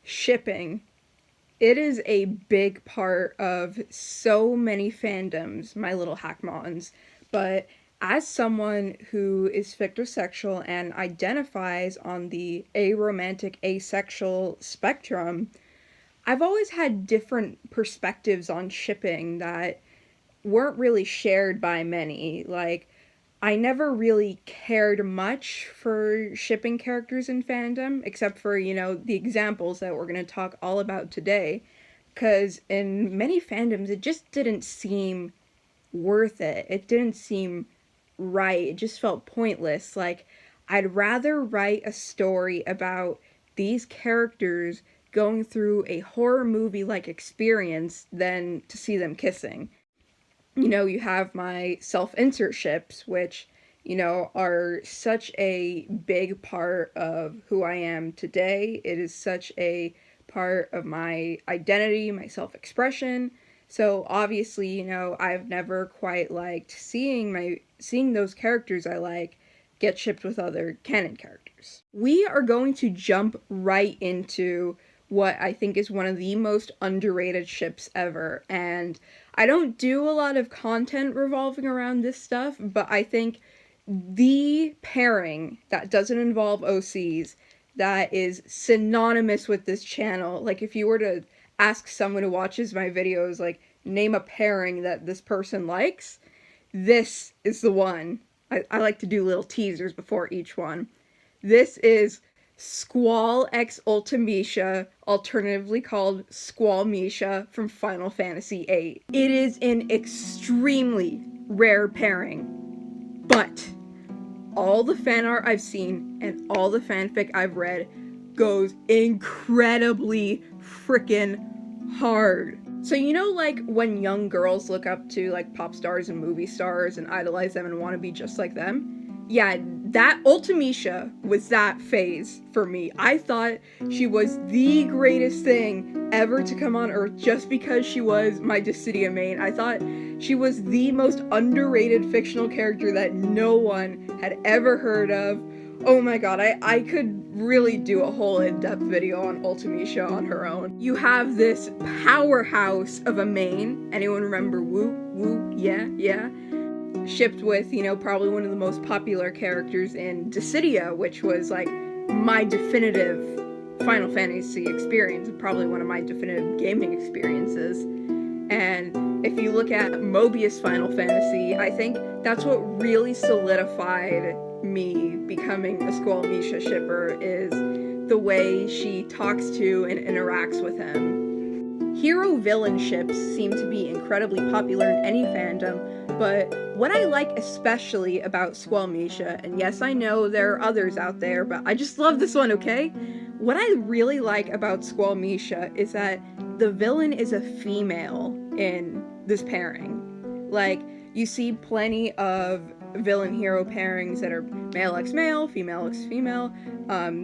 shipping. It is a big part of so many fandoms, my little hackmons. But as someone who is fictosexual and identifies on the aromantic asexual spectrum, I've always had different perspectives on shipping that weren't really shared by many. Like, I never really cared much for shipping characters in fandom, except for, the examples that we're going to talk all about today. Because in many fandoms, it just didn't seem worth it. It didn't seem right. It just felt pointless. Like, I'd rather write a story about these characters going through a horror movie like experience than to see them kissing. You have my self-insert ships, which, are such a big part of who I am today. It is such a part of my identity, my self-expression. So obviously, I've never quite liked seeing those characters I like get shipped with other canon characters. We are going to jump right into what I think is one of the most underrated ships ever, and I don't do a lot of content revolving around this stuff, but I think the pairing that doesn't involve OCs that is synonymous with this channel, like if you were to ask someone who watches my videos, like, name a pairing that this person likes, this is the one. I like to do little teasers before each one. This is Squall x Ultimecia, alternatively called Squall Misha from Final Fantasy VIII. It is an extremely rare pairing, but all the fan art I've seen and all the fanfic I've read goes incredibly freaking hard. So like when young girls look up to like pop stars and movie stars and idolize them and want to be just like them? Yeah, that Ultimecia was that phase for me. I thought she was the greatest thing ever to come on Earth just because she was my Dissidia main. I thought she was the most underrated fictional character that no one had ever heard of. Oh my god, I could really do a whole in-depth video on Ultimecia on her own. You have this powerhouse of a main. Anyone remember Woo? Woo? Yeah? Shipped with, probably one of the most popular characters in Dissidia, which was, like, my definitive Final Fantasy experience, probably one of my definitive gaming experiences. And if you look at Mobius Final Fantasy, I think that's what really solidified me becoming a Squall Misha shipper, is the way she talks to and interacts with him. Hero-villain ships seem to be incredibly popular in any fandom, but what I like especially about Squall Misha, and yes, I know there are others out there, but I just love this one, okay? What I really like about Squall Misha is that the villain is a female in this pairing. Like, you see plenty of villain-hero pairings that are male x male, female x female,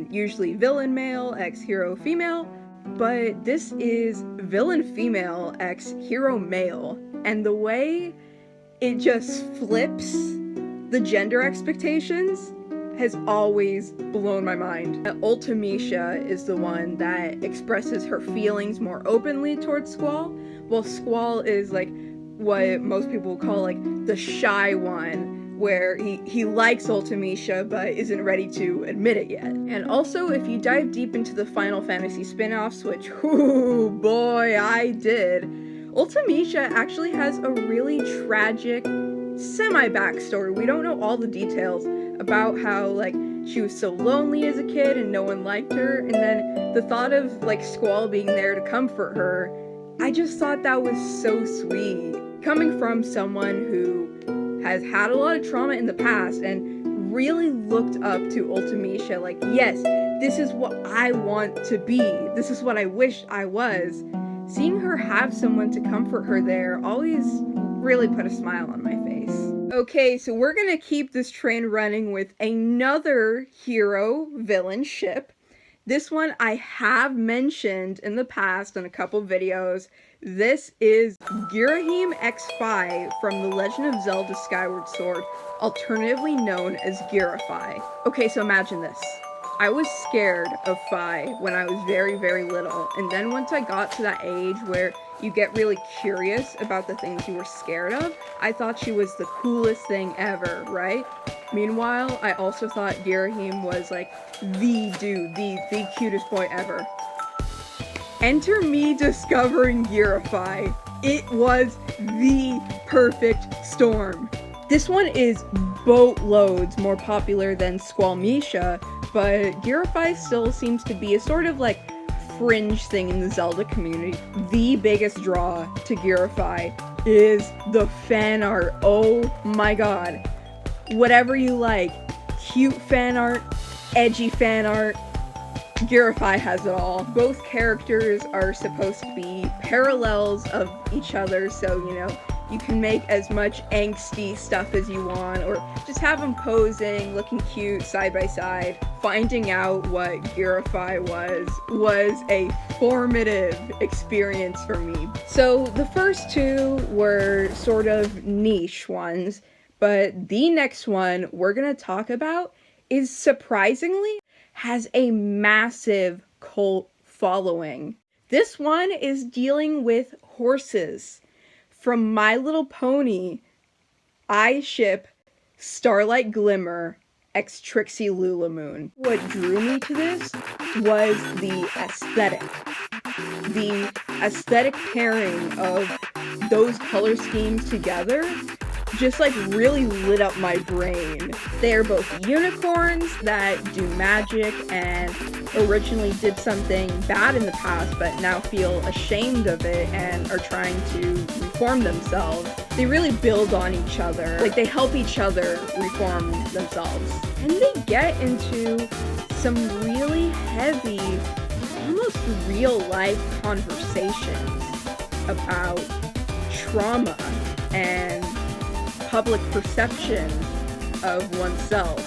usually villain male x hero female, but this is villain female x hero male, and the way it just flips the gender expectations has always blown my mind. Ultimecia is the one that expresses her feelings more openly towards Squall, while Squall is like what most people call like the shy one, where he likes Ultimecia but isn't ready to admit it yet. And also, if you dive deep into the Final Fantasy spin-offs, which, ooh boy, I did, Ultimecia actually has a really tragic semi-backstory. We don't know all the details about how, like, she was so lonely as a kid and no one liked her, and then the thought of, like, Squall being there to comfort her, I just thought that was so sweet. Coming from someone who has had a lot of trauma in the past and really looked up to Ultimecia, like, yes, this is what I want to be, this is what I wish I was, seeing her have someone to comfort her there always really put a smile on my face. Okay, so we're gonna keep this train running with another hero-villain ship. This one I have mentioned in the past in a couple videos. This is Girahim X5 from The Legend of Zelda Skyward Sword, alternatively known as Girify. Okay, so imagine this. I was scared of Fi when I was very, very little, and then once I got to that age where you get really curious about the things you were scared of, I thought she was the coolest thing ever, right? Meanwhile, I also thought Girahim was like the dude, the cutest boy ever. Enter me discovering Girafai. It was the perfect storm. This one is boatloads more popular than Squalmisha, but Girafai still seems to be a sort of like fringe thing in the Zelda community. The biggest draw to Girafai is the fan art. Oh my god. Whatever you like, cute fan art, edgy fan art, Girafai has it all. Both characters are supposed to be parallels of each other, so, you know, you can make as much angsty stuff as you want, or just have them posing, looking cute side by side. Finding out what Girafai was a formative experience for me. So the first two were sort of niche ones, but the next one we're gonna talk about is surprisingly has a massive cult following. This one is dealing with horses. From My Little Pony, I ship Starlight Glimmer x Trixie Lulamoon. What drew me to this was the aesthetic. The aesthetic pairing of those color schemes together just like really lit up my brain. They're both unicorns that do magic and originally did something bad in the past but now feel ashamed of it and are trying to reform themselves. They really build on each other. Like, they help each other reform themselves. And they get into some really heavy, almost real-life conversations about trauma and public perception of oneself.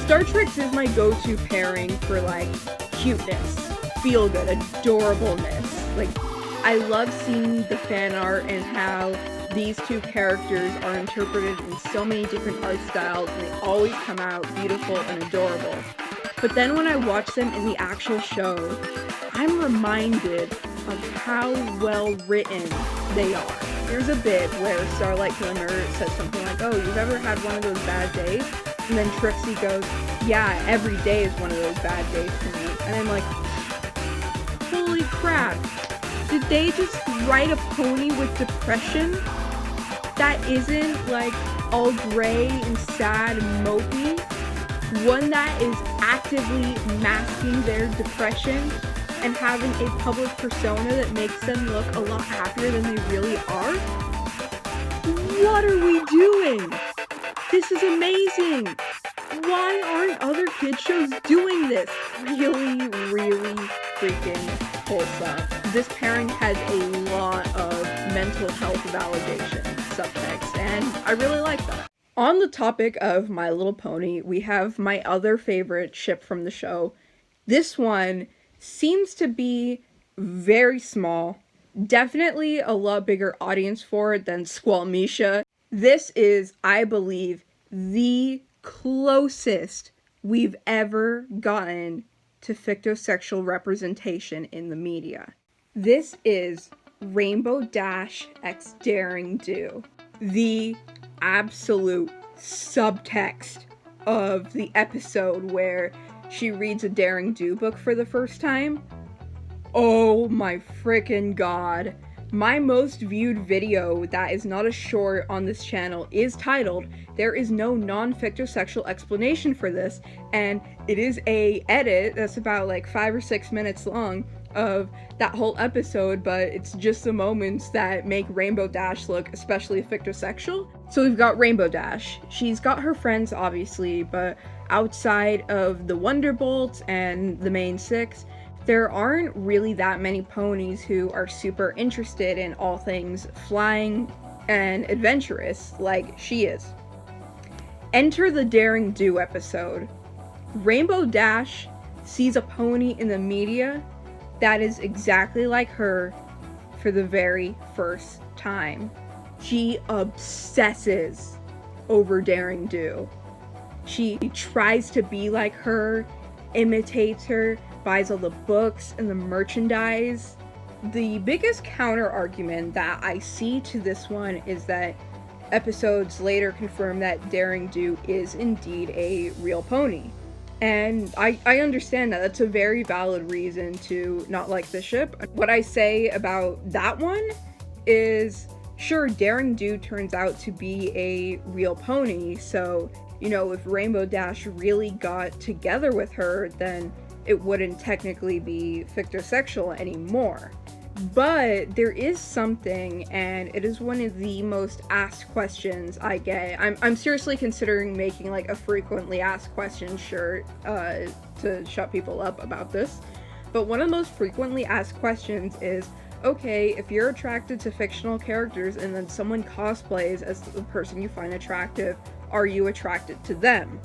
Star Trek is my go-to pairing for like cuteness, feel good, adorableness. Like, I love seeing the fan art and how these two characters are interpreted in so many different art styles, and they always come out beautiful and adorable. But then when I watch them in the actual show, I'm reminded of how well written they are. There's a bit where Starlight Glimmer says something like, "Oh, you've ever had one of those bad days?" And then Trixie goes, "Yeah, every day is one of those bad days for me." And I'm like, holy crap. Did they just write a pony with depression that isn't like all gray and sad and mopey? One that is actively masking their depression and having a public persona that makes them look a lot happier than they really are? What are we doing? This is amazing! Why aren't other kids shows doing this? Really, really freaking wholesome. This pairing has a lot of mental health validation subtext, and I really like that. On the topic of My Little Pony, we have my other favorite ship from the show. This one seems to be very small, definitely a lot bigger audience for it than Squalmisha. This is, I believe, the closest we've ever gotten to fictosexual representation in the media. This is Rainbow Dash x Daring Do. The absolute subtext of the episode where she reads a Daring Do book for the first time. Oh my frickin' god. My most viewed video that is not a short on this channel is titled "There is no non-fictosexual explanation for this," and it is a edit that's about like 5 or 6 minutes long of that whole episode, but it's just the moments that make Rainbow Dash look especially fictosexual. So we've got Rainbow Dash. She's got her friends, obviously, but outside of the Wonderbolts and the main six, there aren't really that many ponies who are super interested in all things flying and adventurous like she is. Enter the Daring Do episode. Rainbow Dash sees a pony in the media that is exactly like her for the very first time. She obsesses over Daring Do. She tries to be like her imitates her, buys all the books and the merchandise. The biggest counter argument that I see to this one is that episodes later confirm that Daring Do is indeed a real pony. And I understand that. That's a very valid reason to not like the ship. What I say about that one is, sure, Daring Do turns out to be a real pony, so, you know, if Rainbow Dash really got together with her, then it wouldn't technically be fictosexual anymore. But there is something, and it is one of the most asked questions I get. I'm seriously considering making like a frequently asked questions shirt to shut people up about this. But one of the most frequently asked questions is, okay, if you're attracted to fictional characters and then someone cosplays as the person you find attractive, are you attracted to them?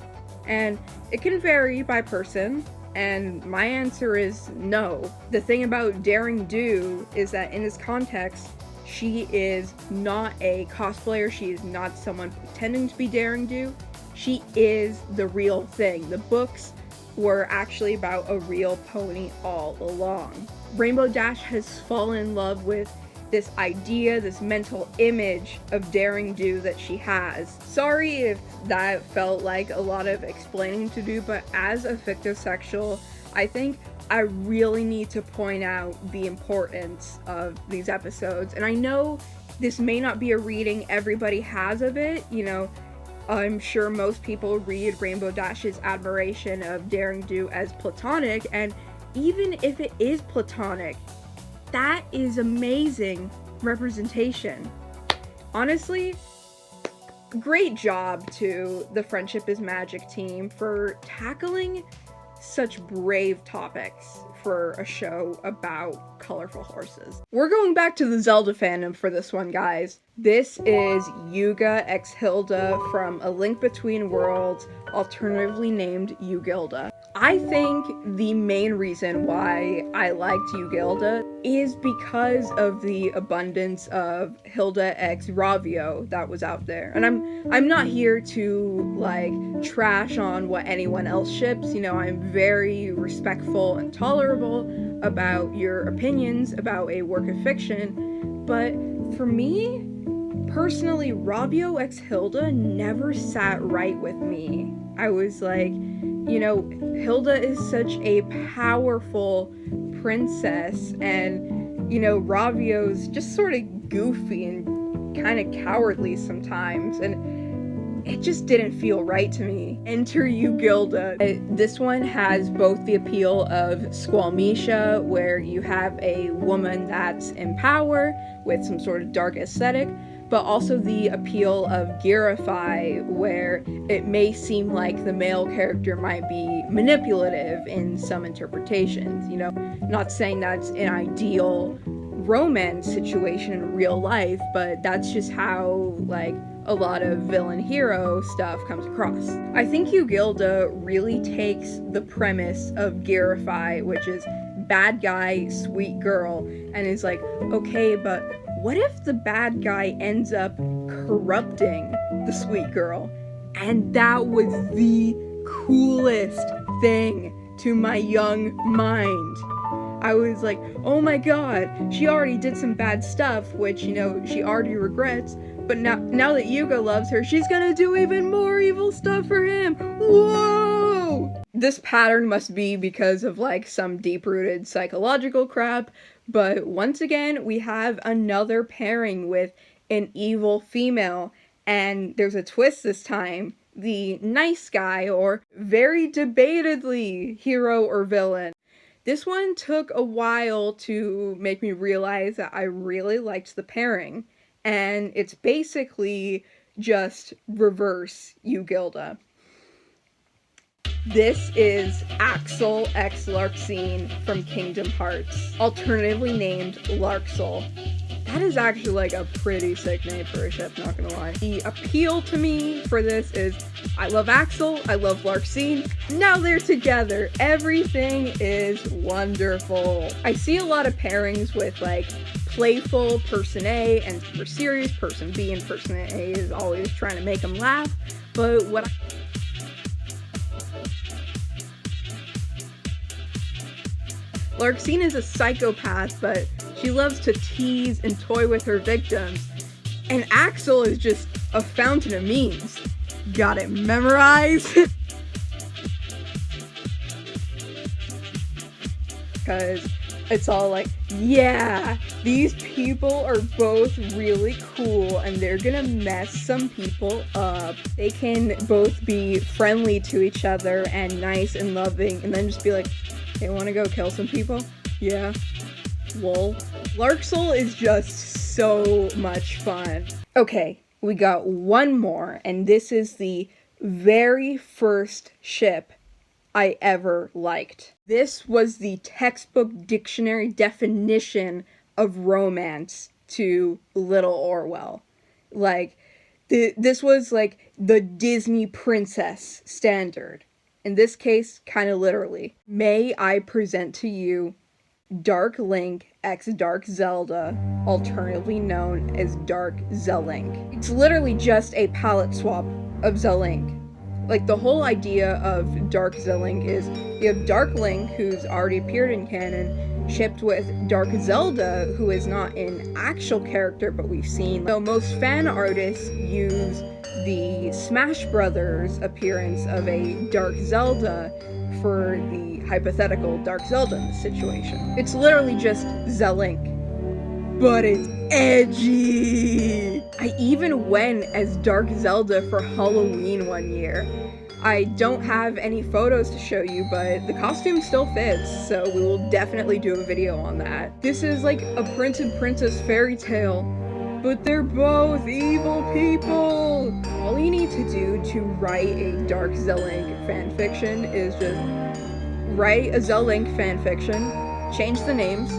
And it can vary by person. And my answer is no. The thing about Daring Do is that in this context, she is not a cosplayer. She is not someone pretending to be Daring Do. She is the real thing. The books were actually about a real pony all along. Rainbow Dash has fallen in love with this idea, this mental image of Daring Do that she has. Sorry if that felt like a lot of explaining to do, but as a fictosexual, I think I really need to point out the importance of these episodes. And I know this may not be a reading everybody has of it, you know, I'm sure most people read Rainbow Dash's admiration of Daring Do as platonic, and even if it is platonic, that is amazing representation. Honestly, great job to the Friendship is Magic team for tackling such brave topics for a show about colorful horses. We're going back to the Zelda fandom for this one, guys. This is Yuga x Hilda from A Link Between Worlds, alternatively named Yugilda. I think the main reason why I liked Yugilda is because of the abundance of Hilda x Ravio that was out there. And I'm not here to like trash on what anyone else ships. You know, I'm very respectful and tolerable about your opinions about a work of fiction. But for me, personally, Ravio x Hilda never sat right with me. I was like, you know, Hilda is such a powerful princess, and, you know, Ravio's just sort of goofy and kind of cowardly sometimes, and it just didn't feel right to me. Enter Yugilda. This one has both the appeal of Squalmisha, where you have a woman that's in power with some sort of dark aesthetic, but also the appeal of Girify, where it may seem like the male character might be manipulative in some interpretations. You know, not saying that's an ideal romance situation in real life, but that's just how, like, a lot of villain-hero stuff comes across. I think Yugilda really takes the premise of Girify, which is bad guy, sweet girl, and is like, okay, but what if the bad guy ends up corrupting the sweet girl? And that was the coolest thing to my young mind. I was like, oh my god, she already did some bad stuff, which, you know, she already regrets, but now that Yuga loves her, she's gonna do even more evil stuff for him. Whoa! This pattern must be because of, like, some deep-rooted psychological crap, but once again, we have another pairing with an evil female, and there's a twist this time. The nice guy, or very debatedly hero or villain. This one took a while to make me realize that I really liked the pairing, and it's basically just reverse Yugilda. This is Axel x Larxene from Kingdom Hearts, alternatively named Larxel. That is actually like a pretty sick name for a ship, not gonna lie. The appeal to me for this is, I love Axel, I love Larxene, now they're together, everything is wonderful. I see a lot of pairings with like playful person A and super serious person B, and person A is always trying to make them laugh, but what Larxene is a psychopath, but she loves to tease and toy with her victims. And Axel is just a fountain of memes. Got it memorized? Because it's all like, yeah, these people are both really cool and they're gonna mess some people up. They can both be friendly to each other and nice and loving, and then just be like, hey, wanna go kill some people? Yeah. Lol. Larxel is just so much fun. Okay, we got one more, and this is the very first ship I ever liked. This was the textbook dictionary definition of romance to Little Orwell. Like, this was like the Disney princess standard. In this case, kind of literally. May I present to you Dark Link x Dark Zelda, alternatively known as Dark Zelink. It's literally just a palette swap of Zelink. Like, the whole idea of Dark Zelink is you have Dark Link, who's already appeared in canon, shipped with Dark Zelda, who is not an actual character, but we've seen. So most fan artists use the Smash Brothers appearance of a Dark Zelda for the hypothetical Dark Zelda in this situation. It's literally just Zelink, but it's edgy! I even went as Dark Zelda for Halloween one year. I don't have any photos to show you, but the costume still fits, so we will definitely do a video on that. This is like a prince and princess fairy tale, but they're both evil people! All you need to do to write a Dark Zelink fanfiction is just write a Zelink fanfiction, change the names,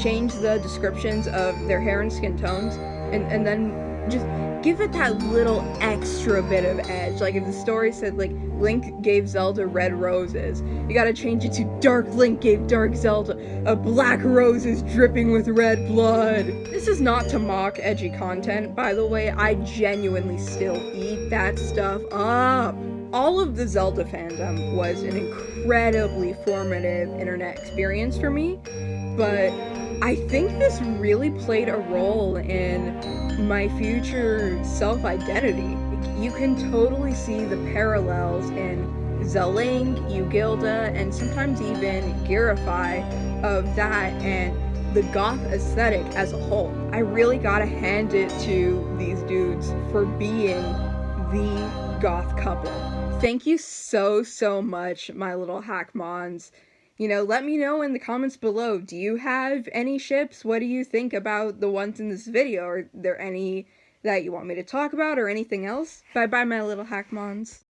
change the descriptions of their hair and skin tones, and then just give it that little extra bit of edge. Like if the story said like Link gave Zelda red roses, you gotta change it to Dark Link gave Dark Zelda a black roses dripping with red blood. This is not to mock edgy content, by the way. I genuinely still eat that stuff up. All of the Zelda fandom was an incredibly formative internet experience for me, but I think this really played a role in my future self-identity. You can totally see the parallels in Zelink, Ugilda, and sometimes even Girify of that and the goth aesthetic as a whole. I really gotta hand it to these dudes for being the goth couple. Thank you so much, my little hackmons. You know, let me know in the comments below, do you have any ships? What do you think about the ones in this video? Are there any that you want me to talk about or anything else? Bye bye, my little hackmons.